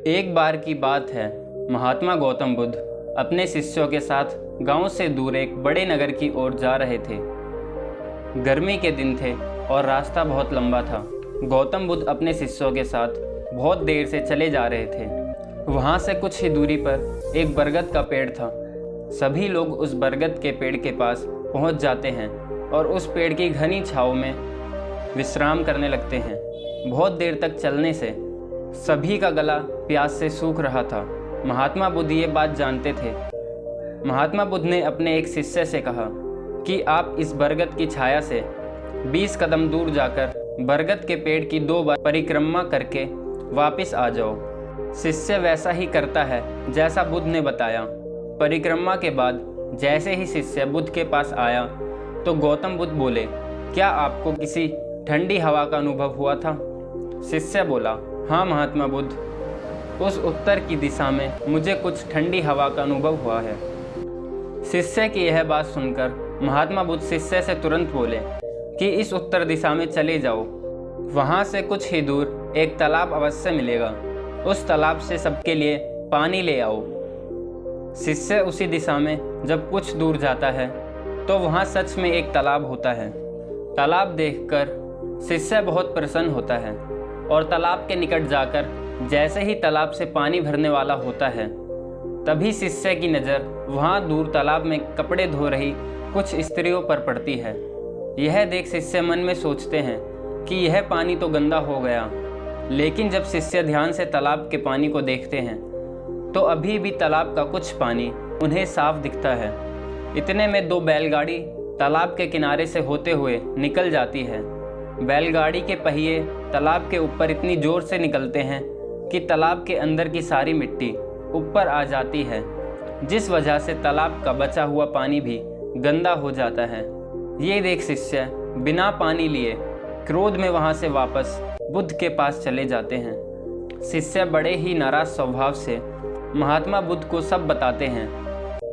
एक बार की बात है, महात्मा गौतम बुद्ध अपने शिष्यों के साथ गांव से दूर एक बड़े नगर की ओर जा रहे थे। गर्मी के दिन थे और रास्ता बहुत लंबा था। गौतम बुद्ध अपने शिष्यों के साथ बहुत देर से चले जा रहे थे। वहाँ से कुछ ही दूरी पर एक बरगद का पेड़ था। सभी लोग उस बरगद के पेड़ के पास पहुँच जाते हैं और उस पेड़ की घनी छाँव में विश्राम करने लगते हैं। बहुत देर तक चलने से सभी का गला प्यास से सूख रहा था। महात्मा बुद्ध ये बात जानते थे। महात्मा बुद्ध ने अपने एक शिष्य से कहा कि आप इस बरगद की छाया से 20 कदम दूर जाकर बरगद के पेड़ की 2 बार परिक्रमा करके वापस आ जाओ। शिष्य वैसा ही करता है जैसा बुद्ध ने बताया। परिक्रमा के बाद जैसे ही शिष्य बुद्ध के पास आया तो गौतम बुद्ध बोले, क्या आपको किसी ठंडी हवा का अनुभव हुआ था? शिष्य बोला, हाँ महात्मा बुद्ध, उस उत्तर की दिशा में मुझे कुछ ठंडी हवा का अनुभव हुआ है। शिष्य की यह बात सुनकर महात्मा बुद्ध शिष्य से तुरंत बोले कि इस उत्तर दिशा में चले जाओ। वहाँ से कुछ ही दूर एक तालाब अवश्य मिलेगा। उस तालाब से सबके लिए पानी ले आओ। शिष्य उसी दिशा में जब कुछ दूर जाता है तो वहाँ सच में एक तालाब होता है। तालाब देखकर शिष्य बहुत प्रसन्न होता है और तालाब के निकट जाकर जैसे ही तालाब से पानी भरने वाला होता है तभी शिष्य की नज़र वहाँ दूर तालाब में कपड़े धो रही कुछ स्त्रियों पर पड़ती है। यह देख शिष्य मन में सोचते हैं कि यह पानी तो गंदा हो गया। लेकिन जब शिष्य ध्यान से तालाब के पानी को देखते हैं तो अभी भी तालाब का कुछ पानी उन्हें साफ दिखता है। इतने में 2 बैलगाड़ी तालाब के किनारे से होते हुए निकल जाती है। बैलगाड़ी के पहिए तालाब के ऊपर इतनी ज़ोर से निकलते हैं कि तालाब के अंदर की सारी मिट्टी ऊपर आ जाती है, जिस वजह से तालाब का बचा हुआ पानी भी गंदा हो जाता है। ये देख शिष्य बिना पानी लिए क्रोध में वहाँ से वापस बुद्ध के पास चले जाते हैं। शिष्य बड़े ही नाराज स्वभाव से महात्मा बुद्ध को सब बताते हैं।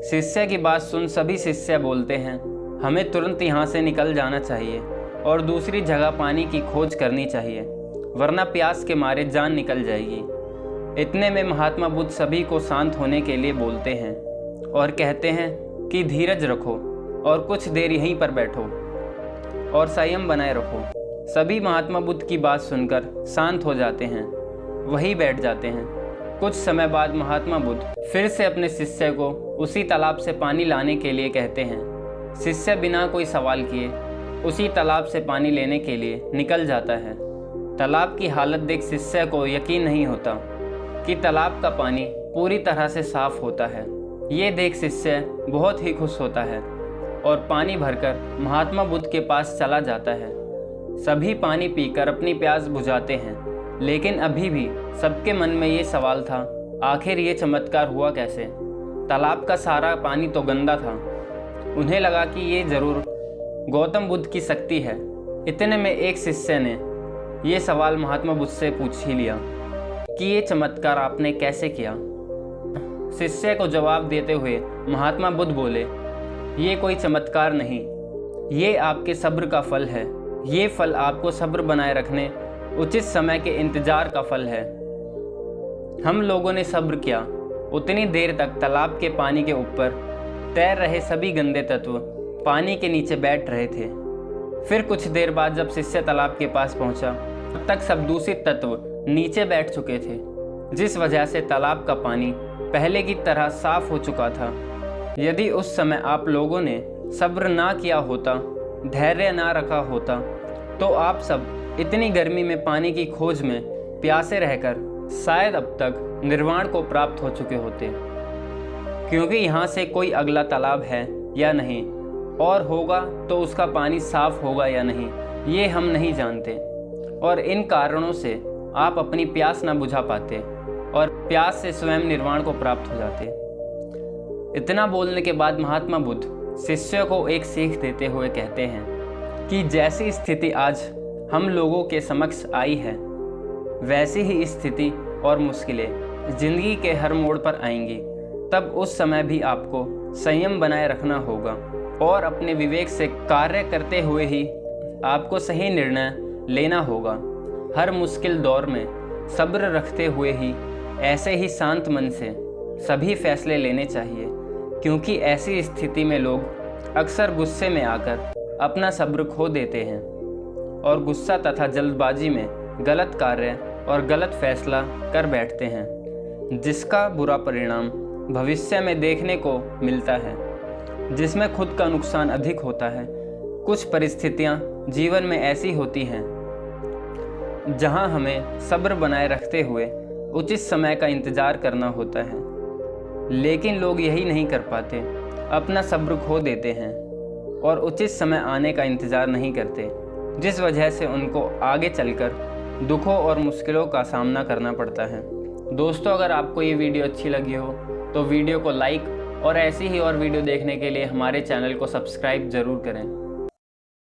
शिष्य की बात सुन सभी शिष्य बोलते हैं, हमें तुरंत यहाँ से निकल जाना चाहिए और दूसरी जगह पानी की खोज करनी चाहिए, वरना प्यास के मारे जान निकल जाएगी। इतने में महात्मा बुद्ध सभी को शांत होने के लिए बोलते हैं और कहते हैं कि धीरज रखो और कुछ देर यहीं पर बैठो और संयम बनाए रखो। सभी महात्मा बुद्ध की बात सुनकर शांत हो जाते हैं, वहीं बैठ जाते हैं। कुछ समय बाद महात्मा बुद्ध फिर से अपने शिष्य को उसी तालाब से पानी लाने के लिए कहते हैं। शिष्य बिना कोई सवाल किए उसी तालाब से पानी लेने के लिए निकल जाता है। तालाब की हालत देख शिष्य को यकीन नहीं होता कि तालाब का पानी पूरी तरह से साफ होता है। ये देख शिष्य बहुत ही खुश होता है और पानी भरकर महात्मा बुद्ध के पास चला जाता है। सभी पानी पीकर अपनी प्यास बुझाते हैं, लेकिन अभी भी सबके मन में ये सवाल था, आखिर ये चमत्कार हुआ कैसे? तालाब का सारा पानी तो गंदा था। उन्हें लगा कि ये जरूर गौतम बुद्ध की शक्ति है। इतने में एक शिष्य ने ये सवाल महात्मा बुद्ध से पूछ ही लिया कि ये चमत्कार आपने कैसे किया? शिष्य को जवाब देते हुए महात्मा बुद्ध बोले, ये कोई चमत्कार नहीं, ये आपके सब्र का फल है। ये फल आपको सब्र बनाए रखने, उचित समय के इंतजार का फल है। हम लोगों ने सब्र किया। उतनी देर तक तालाब के पानी के ऊपर तैर रहे सभी गंदे तत्व पानी के नीचे बैठ रहे थे। फिर कुछ देर बाद जब शिष्य तालाब के पास पहुंचा, तब तक सब दूषित तत्व नीचे बैठ चुके थे, जिस वजह से तालाब का पानी पहले की तरह साफ हो चुका था। यदि उस समय आप लोगों ने सब्र ना किया होता, धैर्य ना रखा होता, तो आप सब इतनी गर्मी में पानी की खोज में प्यासे रहकर शायद अब तक निर्वाण को प्राप्त हो चुके होते। क्योंकि यहाँ से कोई अगला तालाब है या नहीं, और होगा तो उसका पानी साफ होगा या नहीं, ये हम नहीं जानते। और इन कारणों से आप अपनी प्यास ना बुझा पाते और प्यास से स्वयं निर्वाण को प्राप्त हो जाते। इतना बोलने के बाद महात्मा बुद्ध शिष्य को एक सीख देते हुए कहते हैं कि जैसी स्थिति आज हम लोगों के समक्ष आई है, वैसी ही स्थिति और मुश्किलें जिंदगी के हर मोड़ पर आएंगी। तब उस समय भी आपको संयम बनाए रखना होगा और अपने विवेक से कार्य करते हुए ही आपको सही निर्णय लेना होगा। हर मुश्किल दौर में सब्र रखते हुए ही ऐसे ही शांत मन से सभी फैसले लेने चाहिए, क्योंकि ऐसी स्थिति में लोग अक्सर गुस्से में आकर अपना सब्र खो देते हैं और गुस्सा तथा जल्दबाजी में गलत कार्य और गलत फैसला कर बैठते हैं, जिसका बुरा परिणाम भविष्य में देखने को मिलता है, जिसमें खुद का नुकसान अधिक होता है। कुछ परिस्थितियां जीवन में ऐसी होती हैं जहां हमें सब्र बनाए रखते हुए उचित समय का इंतज़ार करना होता है, लेकिन लोग यही नहीं कर पाते, अपना सब्र खो देते हैं और उचित समय आने का इंतज़ार नहीं करते, जिस वजह से उनको आगे चलकर दुखों और मुश्किलों का सामना करना पड़ता है। दोस्तों, अगर आपको ये वीडियो अच्छी लगी हो तो वीडियो को लाइक और ऐसी ही और वीडियो देखने के लिए हमारे चैनल को सब्सक्राइब ज़रूर करें।